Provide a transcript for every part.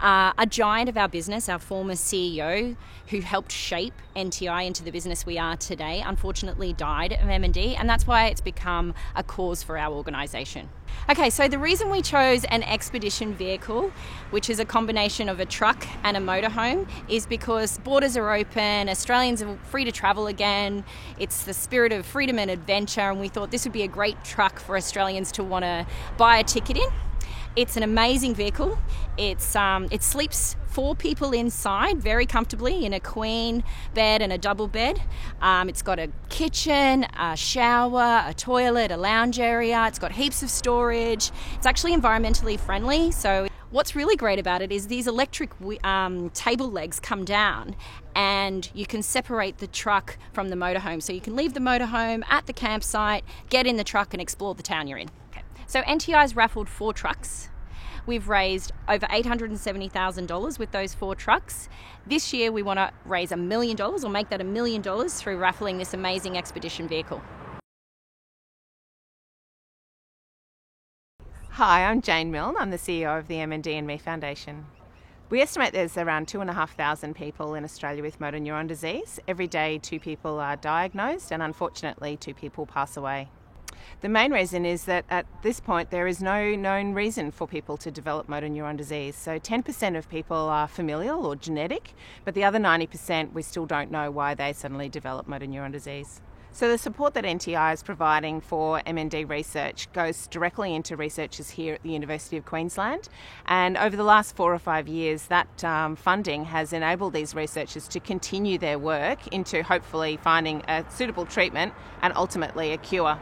A giant of our business, our former CEO, who helped shape NTI into the business we are today, unfortunately died of MND, and that's why it's become a cause for our organisation. Okay, so the reason we chose an expedition vehicle, which is a combination of a truck and a motorhome, is because borders are open, Australians are free to travel again, it's the spirit of freedom and adventure, and we thought this would be a great truck for Australians to want to buy a ticket in. It's an amazing vehicle. It sleeps 4 people inside very comfortably in a queen bed and a double bed. It's got a kitchen, a shower, a toilet, a lounge area. It's got heaps of storage. It's actually environmentally friendly. So what's really great about it is these electric table legs come down and you can separate the truck from the motorhome. So you can leave the motorhome at the campsite, get in the truck and explore the town you're in. So NTI's raffled 4 trucks. We've raised over $870,000 with those 4 trucks. This year we want to raise $1 million or make that $1 million through raffling this amazing expedition vehicle. Hi, I'm Jane Milne. I'm the CEO of the MND and Me Foundation. We estimate there's around 2,500 people in Australia with motor neuron disease. Every day 2 people are diagnosed and unfortunately 2 people pass away. The main reason is that at this point there is no known reason for people to develop motor neuron disease. So 10% of people are familial or genetic, but the other 90% we still don't know why they suddenly develop motor neuron disease. So the support that NTI is providing for MND research goes directly into researchers here at the University of Queensland, and over the last 4 or 5 years that funding has enabled these researchers to continue their work into hopefully finding a suitable treatment and ultimately a cure.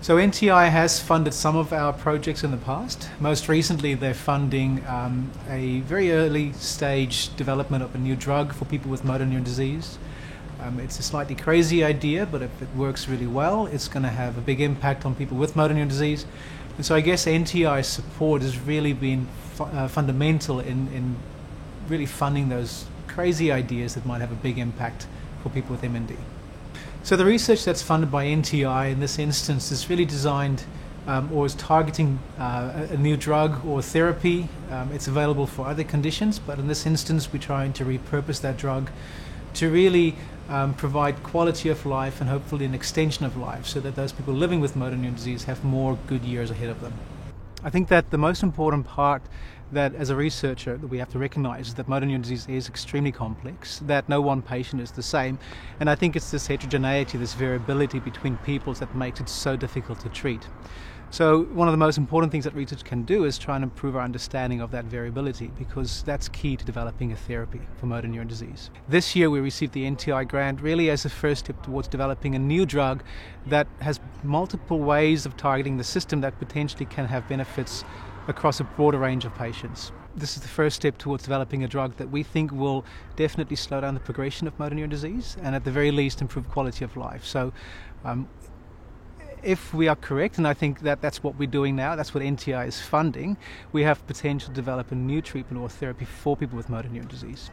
So NTI has funded some of our projects in the past. Most recently they're funding a very early stage development of a new drug for people with motor neuron disease. It's a slightly crazy idea, but if it works really well, it's going to have a big impact on people with motor neuron disease. And so I guess NTI's support has really been fundamental in really funding those crazy ideas that might have a big impact for people with MND. So the research that's funded by NTI in this instance is really designed or is targeting a new drug or therapy. It's available for other conditions, but in this instance we're trying to repurpose that drug to really provide quality of life and hopefully an extension of life so that those people living with motor neuron disease have more good years ahead of them. I think that the most important part that as a researcher that we have to recognize is that motor neuron disease is extremely complex, that no one patient is the same, and I think it's this heterogeneity, this variability between peoples that makes it so difficult to treat. So one of the most important things that research can do is try and improve our understanding of that variability, because that's key to developing a therapy for motor neuron disease. This year we received the NTI grant really as a first step towards developing a new drug that has multiple ways of targeting the system that potentially can have benefits across a broader range of patients. This is the first step towards developing a drug that we think will definitely slow down the progression of motor neuron disease and at the very least improve quality of life. So if we are correct, and I think that that's what we're doing now, that's what NTI is funding, we have potential to develop a new treatment or therapy for people with motor neuron disease.